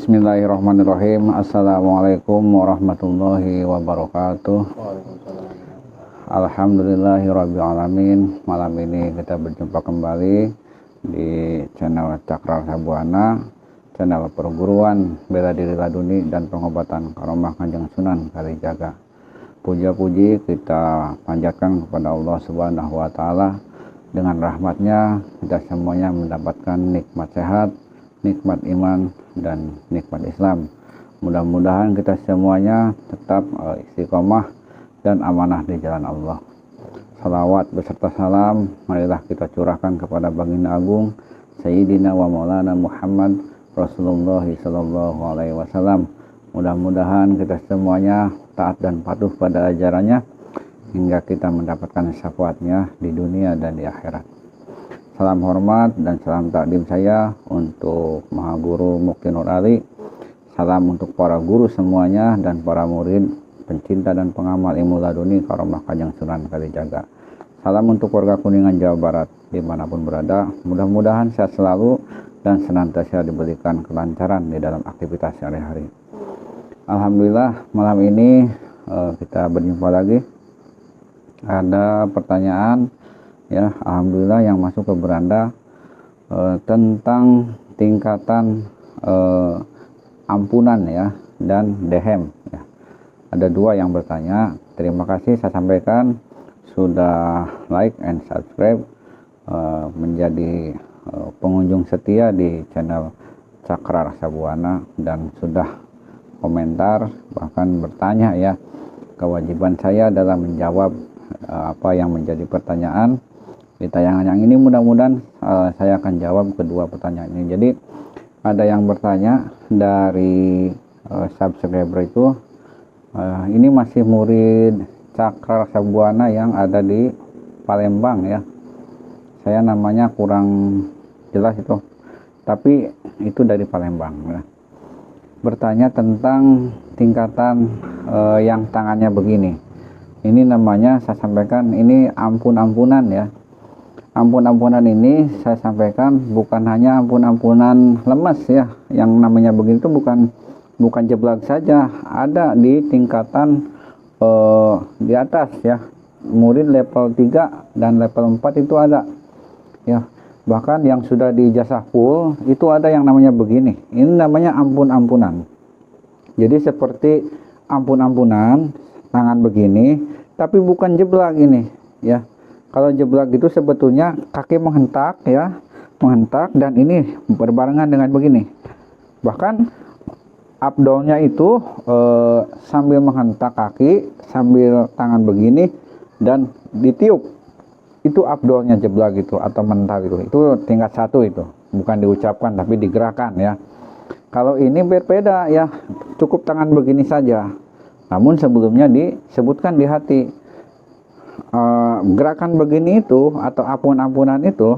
Bismillahirrahmanirrahim. Assalamualaikum warahmatullahi wabarakatuh. Alhamdulillahirrabbilalamin. Malam ini kita berjumpa kembali di channel Cakrar Sabuana, channel perguruan bela diri laduni dan pengobatan karomah Kanjeng Sunan Kalijaga. Puja-puji kita panjatkan kepada Allah Subhanahu wa Ta'ala. Dengan rahmatnya kita semuanya mendapatkan nikmat sehat, nikmat iman, dan nikmat Islam. Mudah-mudahan kita semuanya tetap istiqomah dan amanah di jalan Allah. Salawat beserta salam marilah kita curahkan kepada baginda agung Sayyidina wa Maulana Muhammad Rasulullah sallallahu alaihi wasallam. Mudah-mudahan kita semuanya taat dan patuh pada ajarannya hingga kita mendapatkan syafaatnya di dunia dan di akhirat. Salam hormat dan salam takdim saya untuk Maha Guru Mukti Nur Ali. Salam untuk para guru semuanya dan para murid, pencinta dan pengamal ilmu laduni karomah Kanjeng Sunan Kalijaga. Salam untuk warga Kuningan Jawa Barat dimanapun berada. Mudah-mudahan sehat selalu dan senantiasa diberikan kelancaran di dalam aktivitas sehari-hari. Alhamdulillah malam ini kita berjumpa lagi. Ada pertanyaan ya, alhamdulillah yang masuk ke beranda tentang tingkatan ampunan ya dan dehem ya. Ada dua yang bertanya. Terima kasih saya sampaikan sudah like and subscribe, menjadi pengunjung setia di channel Cakrar Sabuana dan sudah komentar bahkan bertanya ya. Kewajiban saya adalah menjawab apa yang menjadi pertanyaan di tayangan yang ini. Mudah-mudahan saya akan jawab kedua pertanyaan ini. Jadi ada yang bertanya dari subscriber itu, ini masih murid Cakrar Sabuana yang ada di Palembang ya. Saya namanya kurang jelas itu, tapi itu dari Palembang ya. Bertanya tentang tingkatan yang tangannya begini. Ini namanya saya sampaikan ini ampun-ampunan ya. Ampun-ampunan ini saya sampaikan bukan hanya ampun-ampunan lemes ya. Yang namanya begitu bukan jeblak saja, ada di tingkatan di atas ya. Murid level 3 dan level 4 itu ada ya. Bahkan yang sudah di ijazah full itu ada yang namanya begini. Ini namanya ampun-ampunan. Jadi seperti ampun-ampunan tangan begini, tapi bukan jeblak ini ya. Kalau jeblak itu sebetulnya kaki menghentak ya, menghentak, dan ini berbarengan dengan begini. Bahkan abdolnya itu sambil menghentak kaki, sambil tangan begini dan ditiup. Itu abdolnya jeblak itu atau mental itu. Itu tingkat 1 itu. Bukan diucapkan tapi digerakkan ya. Kalau ini berbeda ya, cukup tangan begini saja. Namun sebelumnya disebutkan di hati. Gerakan begini itu atau ampun-ampunan itu,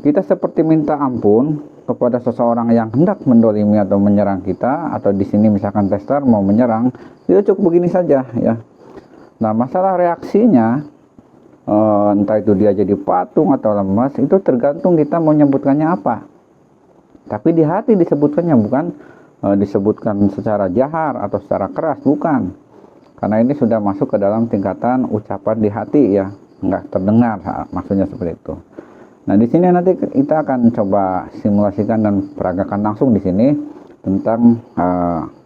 kita seperti minta ampun kepada seseorang yang hendak mendolimi atau menyerang kita, atau di sini misalkan tester mau menyerang, itu cukup begini saja ya. Nah masalah reaksinya, entah itu dia jadi patung atau lemas, itu tergantung kita mau nyebutkannya apa. Tapi di hati disebutkannya, bukan disebutkan secara jahar atau secara keras, bukan. Karena ini sudah masuk ke dalam tingkatan ucapan di hati ya, nggak terdengar, maksudnya seperti itu. Nah di sini nanti kita akan coba simulasikan dan peragakan langsung di sini tentang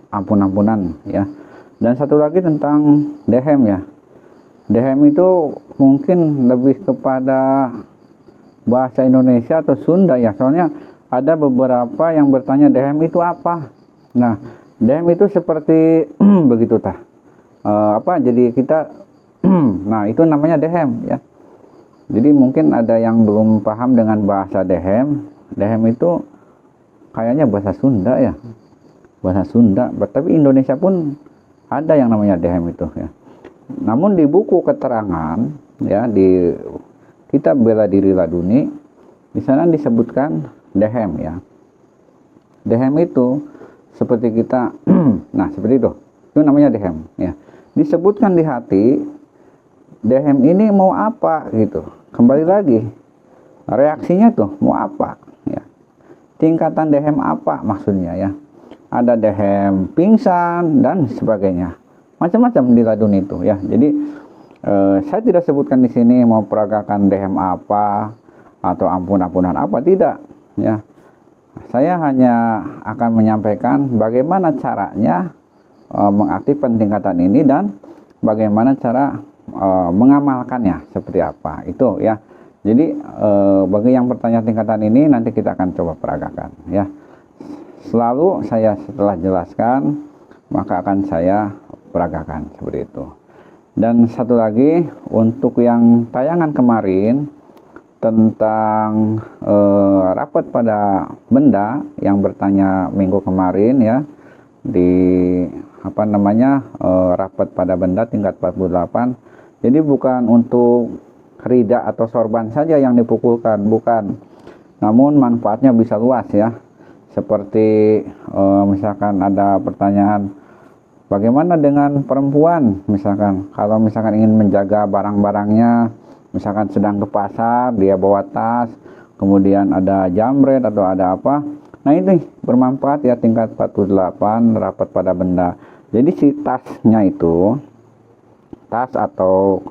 ampun-ampunan ya. Dan satu lagi tentang dehem ya. Dehem itu mungkin lebih kepada bahasa Indonesia atau Sunda ya, soalnya ada beberapa yang bertanya dehem itu apa. Nah dehem itu seperti begitu tah. Jadi kita nah itu namanya dehem ya. Jadi mungkin ada yang belum paham dengan bahasa dehem. Dehem itu kayaknya bahasa Sunda ya, bahasa Sunda, tapi Indonesia pun ada yang namanya dehem itu ya. Namun di buku keterangan ya, di kitab bela diri laduni, di sana disebutkan dehem ya. Dehem itu seperti kita nah seperti itu namanya dehem ya. Disebutkan di hati, dehem ini mau apa gitu. Kembali lagi reaksinya tuh mau apa ya. tingkatan dehem apa maksudnya ya. Ada dehem pingsan dan sebagainya. Macam-macam di ladun itu ya. Jadi saya tidak sebutkan di sini mau peragakan dehem apa atau ampun-ampunan apa, tidak ya. Saya hanya akan menyampaikan bagaimana caranya mengaktifkan tingkatan ini dan bagaimana cara mengamalkannya seperti apa itu ya. Jadi bagi yang bertanya tingkatan ini nanti kita akan coba peragakan ya. Selalu saya setelah jelaskan maka akan saya peragakan seperti itu. Dan satu lagi untuk yang tayangan kemarin tentang rapat pada benda yang bertanya minggu kemarin ya, di rapat pada benda tingkat 48. Jadi bukan untuk rida atau sorban saja yang dipukulkan, bukan, namun manfaatnya bisa luas ya. Seperti misalkan ada pertanyaan, bagaimana dengan perempuan, misalkan kalau misalkan ingin menjaga barang-barangnya, misalkan sedang ke pasar, dia bawa tas, kemudian ada jambret atau ada apa, nah ini bermanfaat ya, tingkat 48 rapat pada benda. Jadi si tasnya itu, tas atau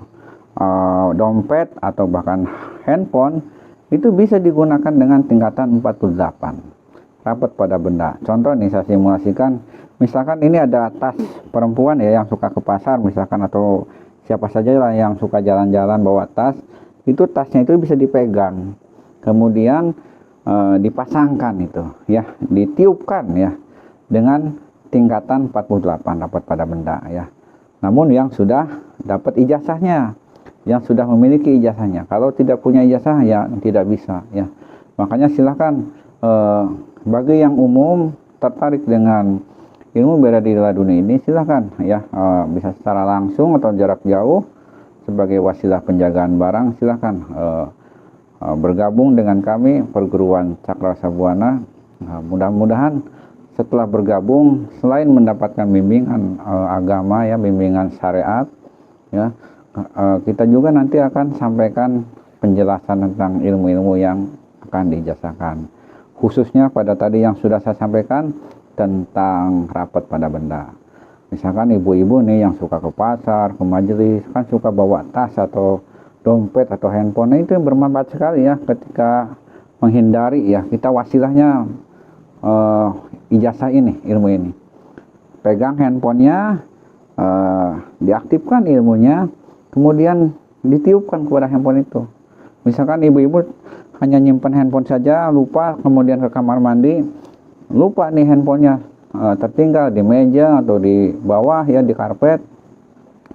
dompet atau bahkan handphone itu bisa digunakan dengan tingkatan 48 rapat pada benda. Contoh nih saya simulasikan, misalkan ini ada tas perempuan ya yang suka ke pasar misalkan, atau siapa saja lah yang suka jalan-jalan bawa tas, itu tasnya itu bisa dipegang, kemudian dipasangkan itu ya, ditiupkan ya dengan tingkatan 48 rapat pada benda ya. Namun yang sudah dapat ijazahnya, yang sudah memiliki ijazahnya. Kalau tidak punya ijazah ya tidak bisa ya. Makanya silahkan bagi yang umum tertarik dengan ilmu bela diri laduni ini, silahkan ya, bisa secara langsung atau jarak jauh sebagai wasilah penjagaan barang, silahkan bergabung dengan kami perguruan Cakrawala Buana. Mudah-mudahan setelah bergabung, selain mendapatkan bimbingan agama ya, bimbingan syariat ya, kita juga nanti akan sampaikan penjelasan tentang ilmu-ilmu yang akan diijazahkan, khususnya pada tadi yang sudah saya sampaikan tentang rapat pada benda. Misalkan ibu-ibu nih yang suka ke pasar, ke majelis, kan suka bawa tas atau dompet atau handphone, nah itu bermanfaat sekali ya ketika menghindari ya, kita wasilahnya ijazah ini, ilmu ini. Pegang handphonenya, diaktifkan ilmunya, kemudian ditiupkan kepada handphone itu. Misalkan ibu-ibu hanya nyimpan handphone saja, lupa, kemudian ke kamar mandi, lupa nih handphonenya, tertinggal di meja atau di bawah ya, di karpet,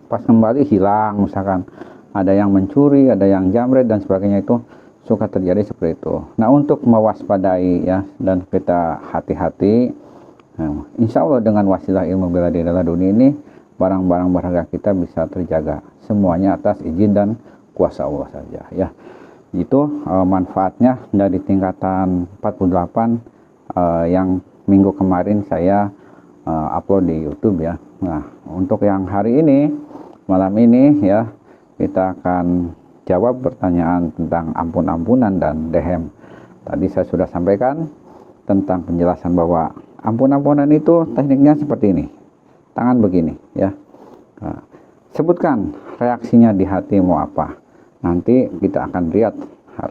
pas kembali hilang, misalkan ada yang mencuri, ada yang jambret dan sebagainya, itu suka terjadi seperti itu. Nah, untuk mewaspadai ya dan kita hati-hati, insya Allah dengan wasilah ilmu bela diri laduni ini, barang-barang berharga kita bisa terjaga semuanya atas izin dan kuasa Allah saja ya. Itu manfaatnya dari tingkatan 48 yang minggu kemarin saya upload di YouTube ya. Nah, untuk yang hari ini, malam ini ya, kita akan jawab pertanyaan tentang ampun-ampunan dan dehem. Tadi saya sudah sampaikan tentang penjelasan bahwa ampun-ampunan itu tekniknya seperti ini, tangan begini ya. Nah, sebutkan reaksinya di hati mau apa. Nanti kita akan lihat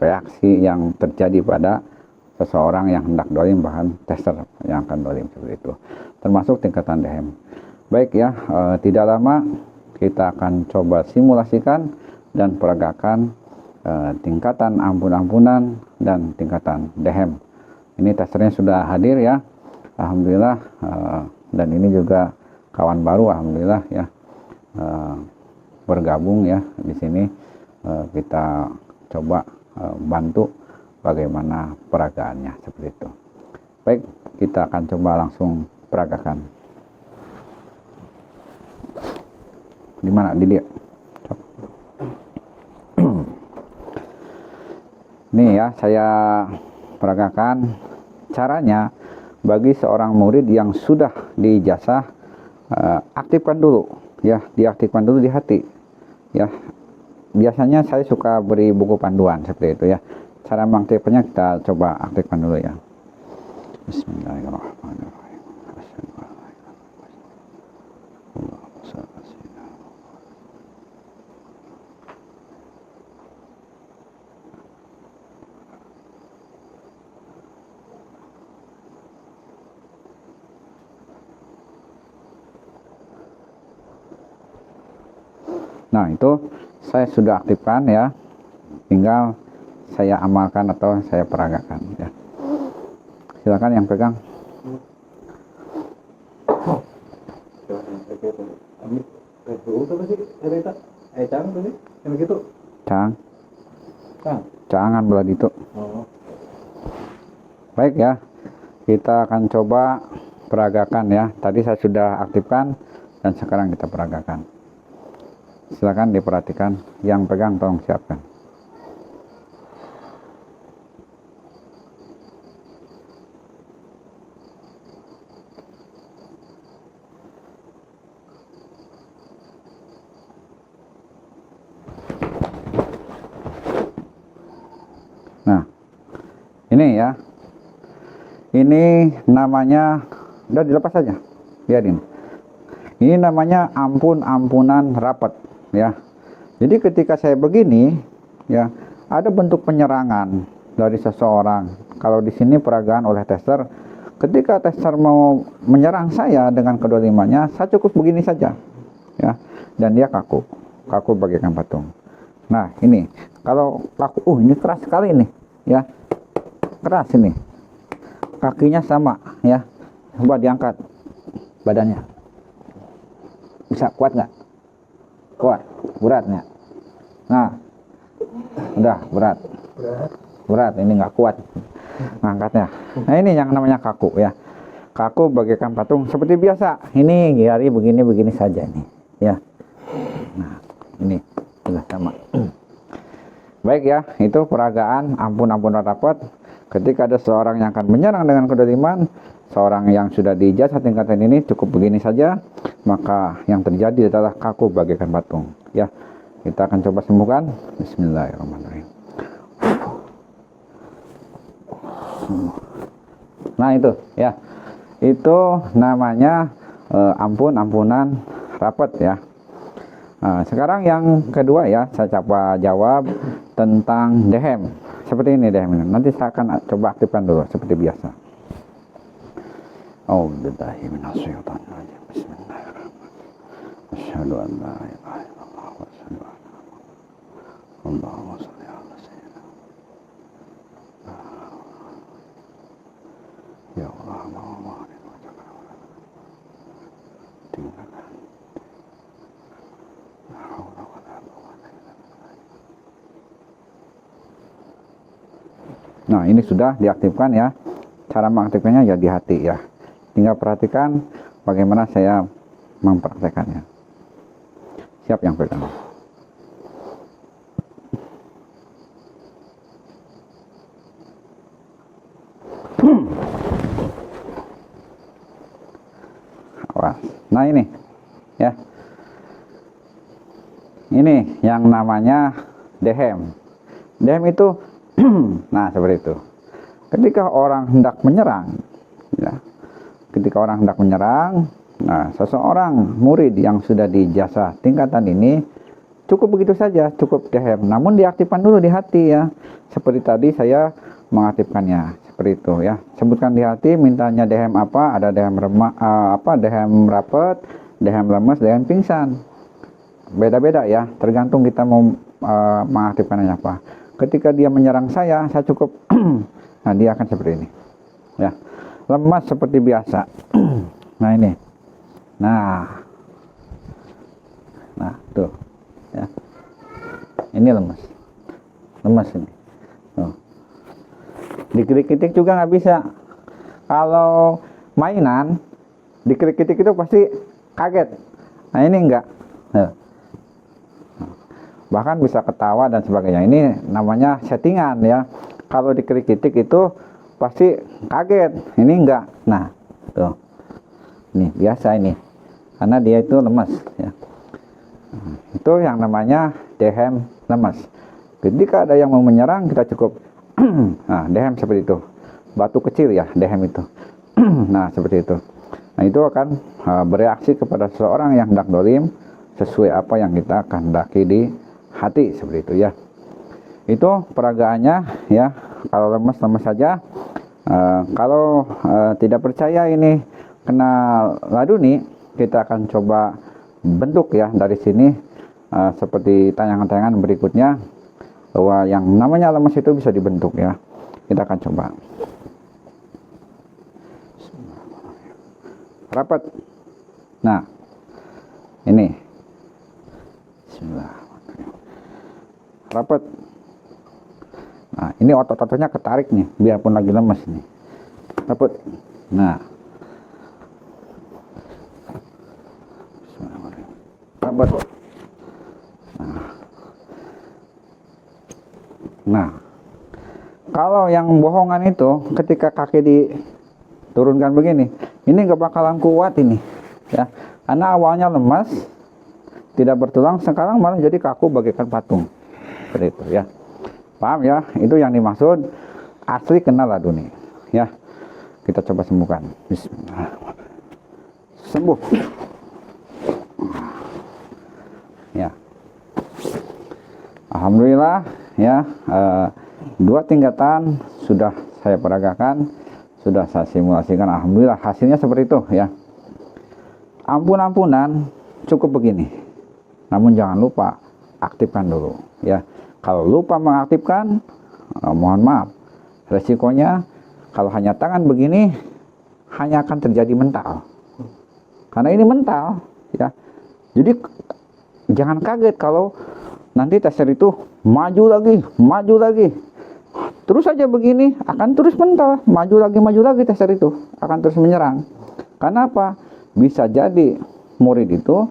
reaksi yang terjadi pada seseorang yang hendak dolim, bahkan tester yang akan dolim seperti itu, termasuk tingkatan dehem. Baik ya, tidak lama kita akan coba simulasikan dan peragakan tingkatan ampun-ampunan dan tingkatan dehem. Ini testernya sudah hadir ya, alhamdulillah, dan ini juga kawan baru alhamdulillah ya, bergabung ya di sini. Kita coba bantu bagaimana peragaannya seperti itu. Baik, kita akan coba langsung peragakan. Di mana? Di dia. Nih ya, saya peragakan caranya bagi seorang murid yang sudah diijazah. Aktifkan dulu ya, diaktifkan dulu di hati ya. Biasanya saya suka beri buku panduan seperti itu ya. Cara mengaktifkannya kita coba aktifkan dulu ya. Bismillahirrahmanirrahim. Asyhadu an la ilaha illallah. Allahumma shalli ala sayyidina. Nah, itu saya sudah aktifkan ya. Tinggal saya amalkan atau saya peragakan ya. Silakan yang pegang. Jangan belah itu. Baik ya. Kita akan coba peragakan ya. Tadi saya sudah aktifkan dan sekarang kita peragakan. Silakan diperhatikan, yang pegang tolong siapkan. Nah, ini ya. Ini namanya, udah dilepas saja, biarin. Ini namanya ampun-ampunan rapat. Ya, jadi ketika saya begini, ya, ada bentuk penyerangan dari seseorang. Kalau di sini peragaan oleh tester, ketika tester mau menyerang saya dengan kedolimannya, saya cukup begini saja, ya, dan dia kaku bagaikan patung. Nah, ini kalau laku, ini keras sekali ini, ya, keras ini, kakinya sama, ya, coba diangkat badannya, bisa kuat nggak? Kuat, beratnya. Nah, udah berat, ini nggak kuat ngangkatnya. Nah, ini yang namanya kaku ya. Kaku bagaikan patung seperti biasa. Ini jari begini saja ini, ya. Nah, ini sudah sama. Baik ya, itu peragaan ampun-ampunan rapat. Ketika ada seorang yang akan menyerang dengan kedoliman, seorang yang sudah diijazah tingkatan ini cukup begini saja, maka yang terjadi adalah kaku bagaikan patung. Ya, kita akan coba sembuhkan. Bismillahirrahmanirrahim. Nah, itu ya, itu namanya ampun-ampunan rapat ya. Nah, sekarang yang kedua ya, saya coba jawab tentang dehem. Seperti ini dehem. Nanti saya akan coba aktifkan dulu seperti biasa. A'udzubillahi minasyaitonir rajim. Bismillahirrahmanirrahim. Asyhadu an la ilaha illallah wa asyhadu anna Muhammadan. Allahumma shalli ala sayyidina. Ya Allah, Allahumma Nah, ini sudah diaktifkan ya. Cara mengaktifkannya ya di hati ya. Tinggal perhatikan bagaimana saya mempraktekannya. Siap yang pegang. Awas. Nah, ini ya. Ini yang namanya dehem. Dehem itu nah, seperti itu. Ketika orang hendak menyerang, ya, nah, seseorang murid yang sudah dijazah tingkatan ini cukup begitu saja, cukup dehem. Namun diaktifkan dulu di hati ya. Seperti tadi saya mengaktifkannya seperti itu ya. Sebutkan di hati, mintanya dehem apa? Ada dehem dehem rapat, dehem lemes, dehem pingsan. Beda-beda ya, tergantung kita mau mengaktifkannya apa. Ketika dia menyerang saya cukup nah, dia akan seperti ini ya, lemas seperti biasa. Nah, ini nah tuh ya, ini lemas ini tuh. Dikritik juga nggak bisa. Kalau mainan dikritik itu pasti kaget. Nah, ini enggak nah. Bahkan bisa ketawa dan sebagainya. Ini namanya settingan ya. Kalau dikritik itu pasti kaget. Ini enggak. Nah, tuh. Ini biasa ini. Karena dia itu lemas ya. Itu yang namanya dehem lemas. Ketika ada yang mau menyerang, kita cukup nah, dehem seperti itu. batu kecil ya, dehem itu. Nah seperti itu. Nah itu akan bereaksi kepada seseorang yang hendak dolim sesuai apa yang kita kehendaki di hati, seperti itu ya. Itu peragaannya ya. Kalau lemas saja. Kalau tidak percaya ini kena laduni, kita akan coba bentuk ya dari sini, seperti tayangan-tayangan berikutnya, bahwa yang namanya lemas itu bisa dibentuk ya. Kita akan coba rapat. Nah ini rapat. Nah ini otot-ototnya ketarik nih, biarpun lagi lemas nih, rapat. Nah rapat. Nah kalau yang bohongan itu ketika kaki diturunkan begini, ini gak bakalan kuat ini ya, karena awalnya lemas, tidak bertulang, sekarang malah jadi kaku bagaikan patung, seperti itu ya. Paham ya? Itu yang dimaksud asli kena laduni ya. Kita coba sembuhkan. Bismillah. Sembuh ya. Alhamdulillah ya. 2 tingkatan sudah saya peragakan, sudah saya simulasikan. Alhamdulillah hasilnya seperti itu ya. Ampun-ampunan cukup begini, namun jangan lupa aktifkan dulu ya. Kalau lupa mengaktifkan, mohon maaf, resikonya kalau hanya tangan begini hanya akan terjadi mental, karena ini mental ya. Jadi jangan kaget kalau nanti tester itu maju lagi, terus saja begini, akan terus mental, maju lagi tester itu akan terus menyerang. Karena apa? Bisa jadi murid itu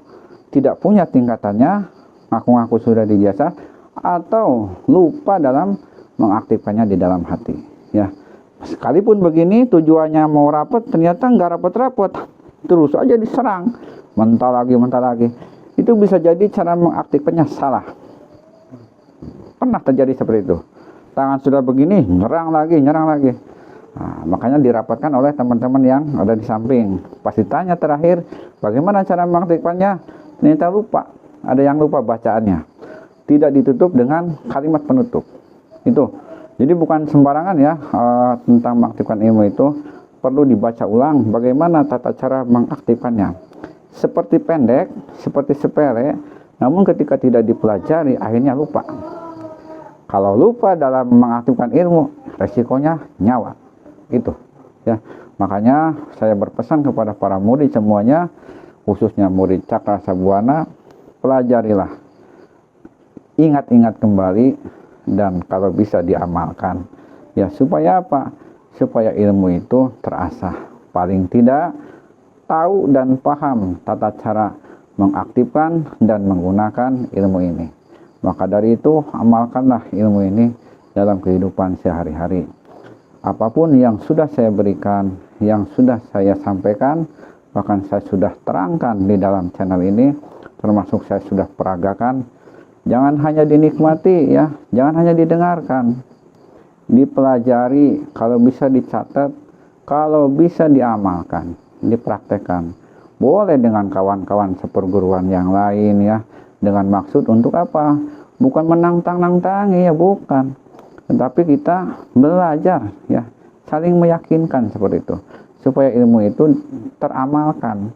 tidak punya tingkatannya, ngaku-ngaku sudah dijasa, atau lupa dalam mengaktifkannya di dalam hati ya. Sekalipun begini tujuannya mau rapat, ternyata nggak rapat-rapat, terus aja diserang, mental lagi. Itu bisa jadi cara mengaktifkannya salah. Pernah terjadi seperti itu, tangan sudah begini nyerang lagi. Nah, makanya dirapatkan oleh teman-teman yang ada di samping. Pas ditanya terakhir bagaimana cara mengaktifkannya, ternyata lupa, ada yang lupa bacaannya, tidak ditutup dengan kalimat penutup itu. Jadi bukan sembarangan ya, tentang mengaktifkan ilmu itu perlu dibaca ulang bagaimana tata cara mengaktifkannya. Seperti pendek, seperti sepele, namun ketika tidak dipelajari akhirnya lupa. Kalau lupa dalam mengaktifkan ilmu, resikonya nyawa itu ya. Makanya saya berpesan kepada para murid semuanya, khususnya murid Cakra Sabuana, pelajarilah, ingat-ingat kembali, dan kalau bisa diamalkan ya. Supaya apa? Supaya ilmu itu terasah, paling tidak tahu dan paham tata cara mengaktifkan dan menggunakan ilmu ini. Maka dari itu amalkanlah ilmu ini dalam kehidupan sehari-hari. Apapun yang sudah saya berikan, yang sudah saya sampaikan, bahkan saya sudah terangkan di dalam channel ini, termasuk saya sudah peragakan, jangan hanya dinikmati ya, jangan hanya didengarkan, dipelajari, kalau bisa dicatat, kalau bisa diamalkan, dipraktekkan. Boleh dengan kawan-kawan seperguruan yang lain ya, dengan maksud untuk apa? Bukan menantang-nantangi ya, bukan. Tetapi kita belajar ya, saling meyakinkan seperti itu, supaya ilmu itu teramalkan.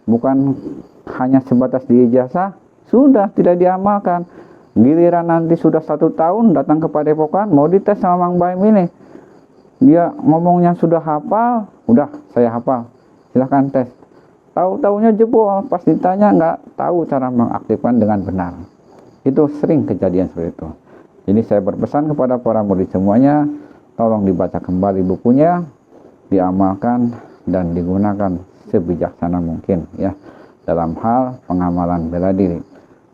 Bukan hanya sebatas di ijazah, sudah tidak diamalkan. Giliran nanti sudah 1 tahun datang ke Padepokan, mau dites sama Mang Baim ini, dia ngomongnya sudah hafal, udah saya hafal, silahkan tes. Tahu-taunya jebol, pas ditanya nggak tahu cara mengaktifkan dengan benar. Itu sering kejadian seperti itu. Jadi saya berpesan kepada para murid semuanya, tolong dibaca kembali bukunya, diamalkan dan digunakan sebijaksana mungkin ya, dalam hal pengamalan bela diri.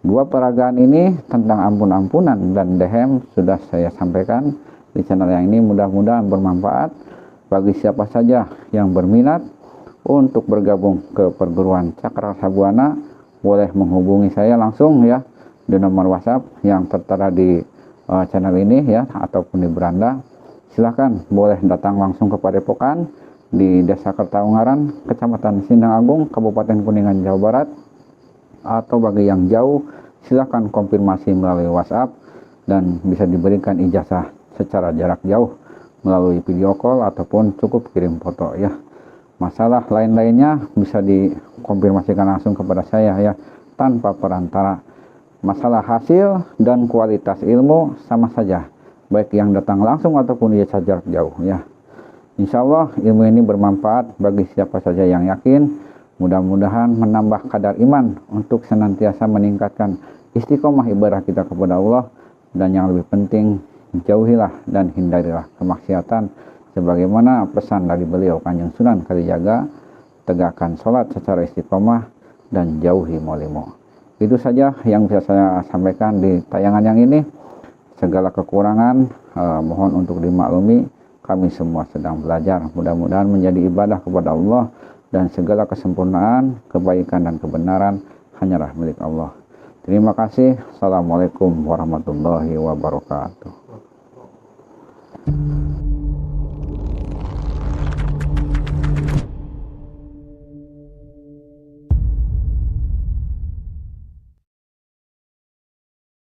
2 peragaan ini tentang ampun-ampunan dan dehem sudah saya sampaikan di channel yang ini. Mudah-mudahan bermanfaat bagi siapa saja yang berminat untuk bergabung ke perguruan Cakra Sabuana. Boleh menghubungi saya langsung ya di nomor WhatsApp yang tertera di channel ini ya, ataupun di beranda. Silahkan boleh datang langsung ke Padepokan di Desa Kertaungaran, Kecamatan Sindang Agung, Kabupaten Kuningan, Jawa Barat. Atau bagi yang jauh, silahkan konfirmasi melalui WhatsApp dan bisa diberikan ijazah secara jarak jauh melalui video call ataupun cukup kirim foto ya. Masalah lain-lainnya bisa dikonfirmasikan langsung kepada saya ya, tanpa perantara. Masalah hasil dan kualitas ilmu sama saja, baik yang datang langsung ataupun ijazah jarak jauh ya. Insya Allah ilmu ini bermanfaat bagi siapa saja yang yakin. Mudah-mudahan menambah kadar iman untuk senantiasa meningkatkan istiqomah ibadah kita kepada Allah. Dan yang lebih penting, jauhilah dan hindarilah kemaksiatan sebagaimana pesan dari beliau Kanjeng Sunan Kalijaga, tegakkan sholat secara istiqomah dan jauhi molimo. Itu saja yang bisa saya sampaikan di tayangan yang ini. Segala kekurangan mohon untuk dimaklumi, kami semua sedang belajar. Mudah-mudahan menjadi ibadah kepada Allah, dan segala kesempurnaan, kebaikan dan kebenaran hanyalah milik Allah. Terima kasih. Assalamualaikum warahmatullahi wabarakatuh.